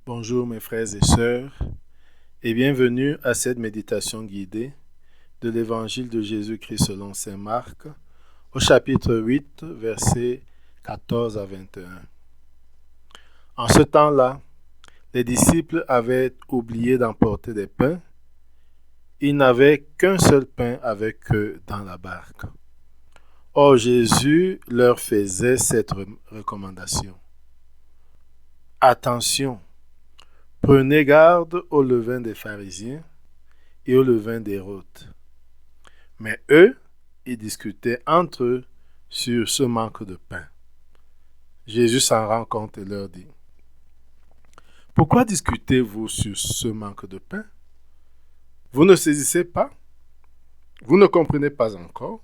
Bonjour mes frères et sœurs et bienvenue à cette méditation guidée de l'Évangile de Jésus-Christ selon saint Marc au chapitre 8, versets 14 à 21. En ce temps-là, les disciples avaient oublié d'emporter des pains. Ils n'avaient qu'un seul pain avec eux dans la barque. Or Jésus leur faisait cette recommandation. Attention! Prenez garde au levain des pharisiens et au levain d'Hérode. Mais eux, ils discutaient entre eux sur ce manque de pain. Jésus s'en rend compte et leur dit, « Pourquoi discutez-vous sur ce manque de pain? Vous ne saisissez pas? Vous ne comprenez pas encore?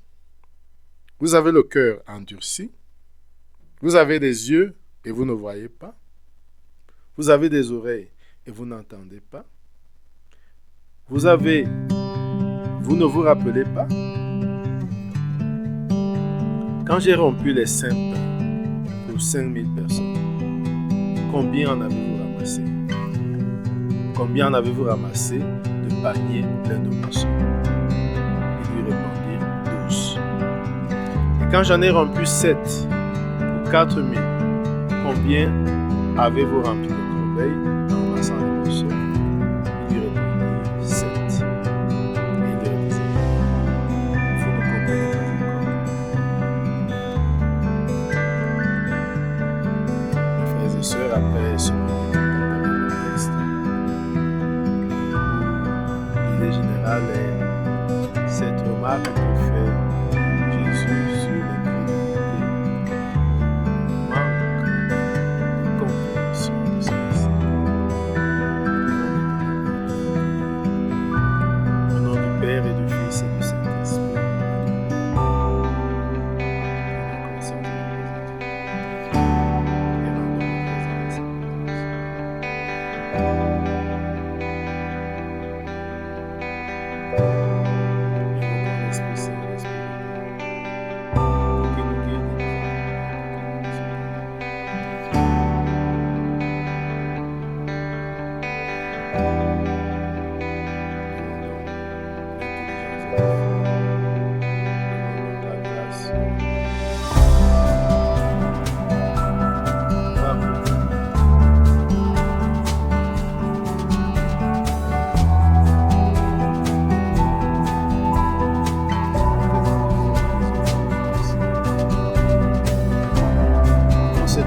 Vous avez le cœur endurci? Vous avez des yeux et vous ne voyez pas? Vous avez des oreilles et vous n'entendez pas? Vous ne vous rappelez pas? Quand j'ai rompu les 5 pains pour 5000 personnes, combien en avez-vous ramassé? Combien en avez-vous ramassé de paniers pleins de moissons? Ils lui répondirent 12. Et quand j'en ai rompu 7 pour 4000, combien avez-vous rempli de corbeilles en ramassant les morceaux? Il lui répondit 7. Et il leur disait, vous ne comprenez pas encore. Mes frères et sœurs, après ce texte, l'idée générale est cette remarque que fait Jésus sur l'incrédulité, manque de compréhension de ses disciples. Au nom du Père et du Fils et du Saint-Esprit.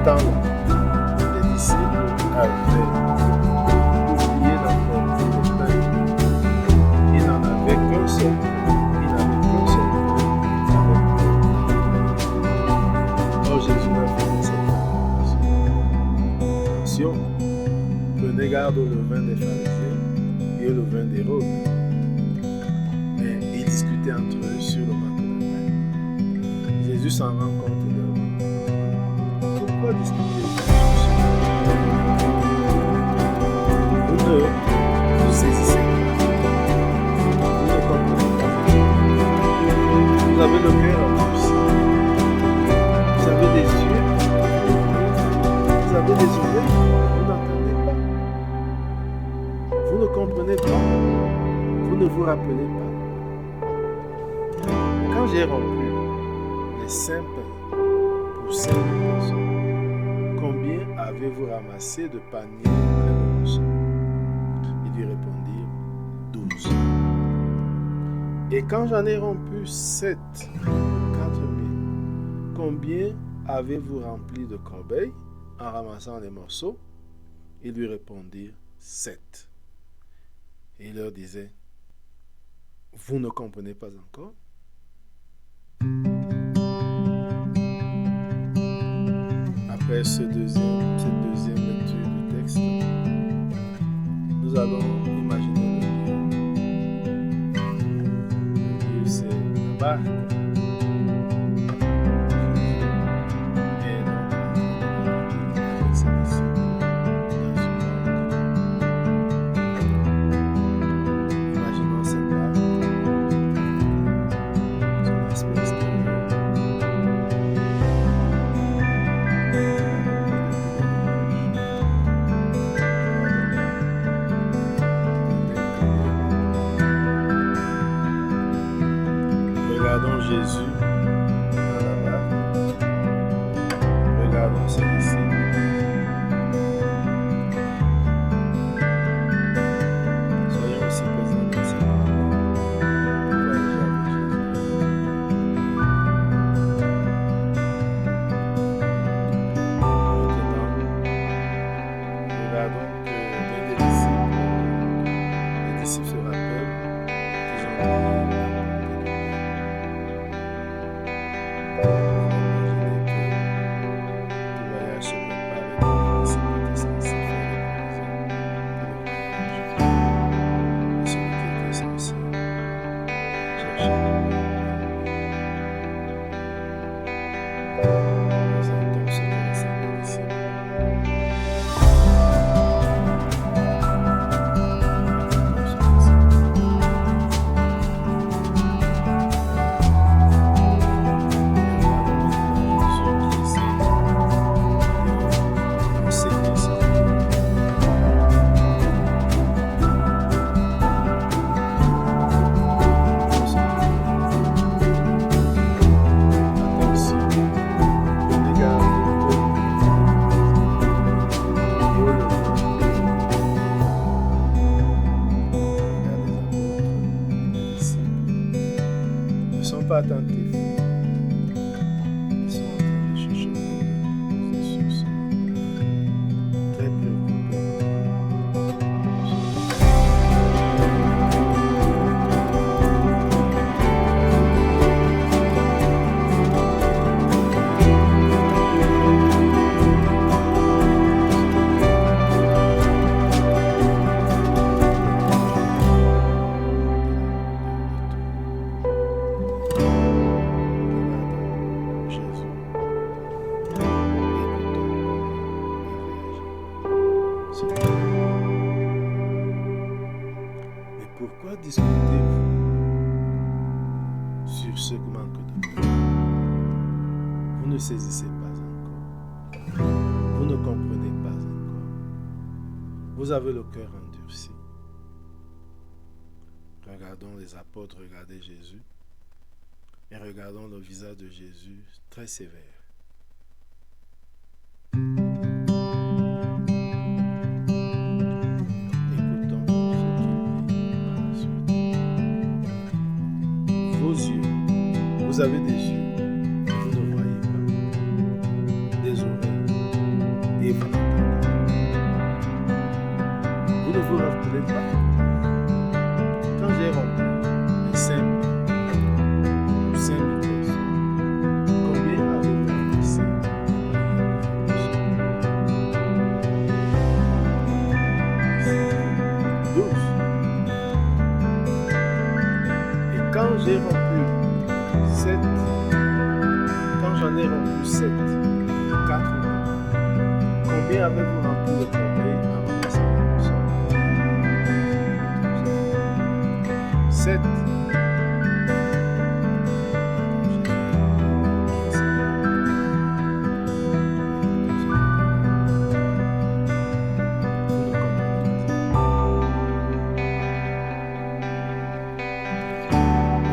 Temps-là, les disciples avaient oublié d'emporter le pain. Ils n'en avaient qu'un seul. Ils n'avaient qu'un seul pain avec eux. Or Jésus leur fait cette recommandation. Attention, prenez garde au levain des pharisiens et au levain d'Hérode. Mais ils discutaient entre eux sur le manque de pain. Jésus s'en rend compte et leur dit, pourquoi discuter? Vous ne vous saisissez pas. Vous ne comprenez pas. Vous avez le cœur endurci. Vous avez des yeux. Vous avez des oreilles. Vous n'entendez pas. Vous ne comprenez pas. Vous ne vous rappelez pas. Quand j'ai rompu les 5 pains pour 5000 personnes, combien avez-vous ramassé de paniers pleins de moissons? Ils lui répondirent 12. Et quand j'en ai rompu 7 pour 4000, combien avez-vous rempli de corbeilles en ramassant les morceaux? Ils lui répondirent 7. Et il leur disait, vous ne comprenez pas encore? Après cette deuxième lecture du texte, nous allons imaginer le lieu, c'est la barque. Imaginons cette barque, son aspect extérieur. attentifs. Ils sont en train de chuchoter, de poser sur ce monde. Très préoccupés. Mais pourquoi discutez-vous sur ce manque de foi? Vous ne saisissez pas encore. Vous ne comprenez pas encore. Vous avez le cœur endurci. Regardons les apôtres, regardez Jésus. Et regardons le visage de Jésus très sévère. Vous avez des yeux, vous ne voyez pas, des oreilles, et vous n'entendez pas. Vous ne vous rappelez pas. Quand j'ai rempli les 5 000 personnes, combien avez-vous laissé? 12. Et quand j'ai rempli 7, quand j'en ai rempli 7, 4, combien avez-vous rempli de corbeilles avant de s'en 7.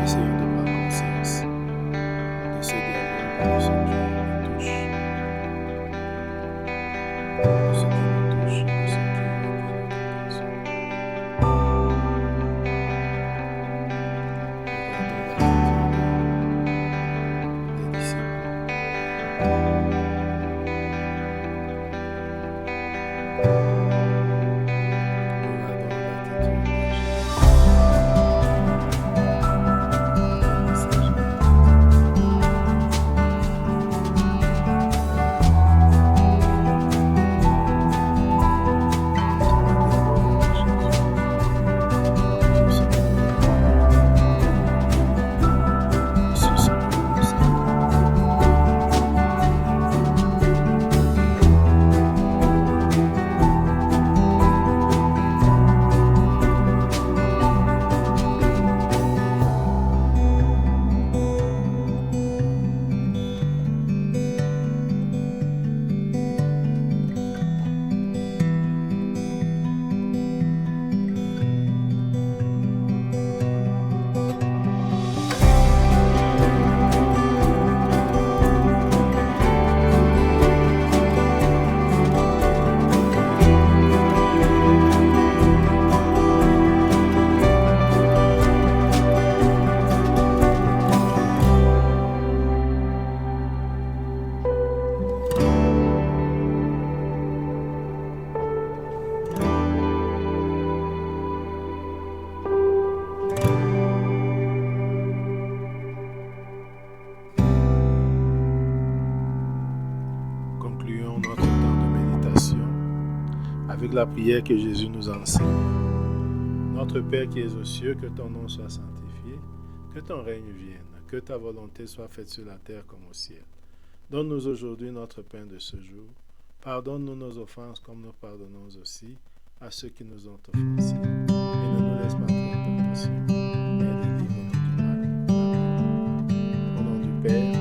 Essayons de prendre conscience de ce dialogue, de ce qui nous touche, de ce qui nous touche, de ce qui nous touche. Regardons l'attitude des disciples. Regardons l'attitude de avec la prière que Jésus nous enseigne. Notre Père qui es aux cieux, que ton nom soit sanctifié, que ton règne vienne, que ta volonté soit faite sur la terre comme au ciel. Donne-nous aujourd'hui notre pain de ce jour. Pardonne-nous nos offenses comme nous pardonnons aussi à ceux qui nous ont offensés. Et ne nous laisse pas entrer en tentation, mais délivre-nous du mal. Amen. Au nom du Père,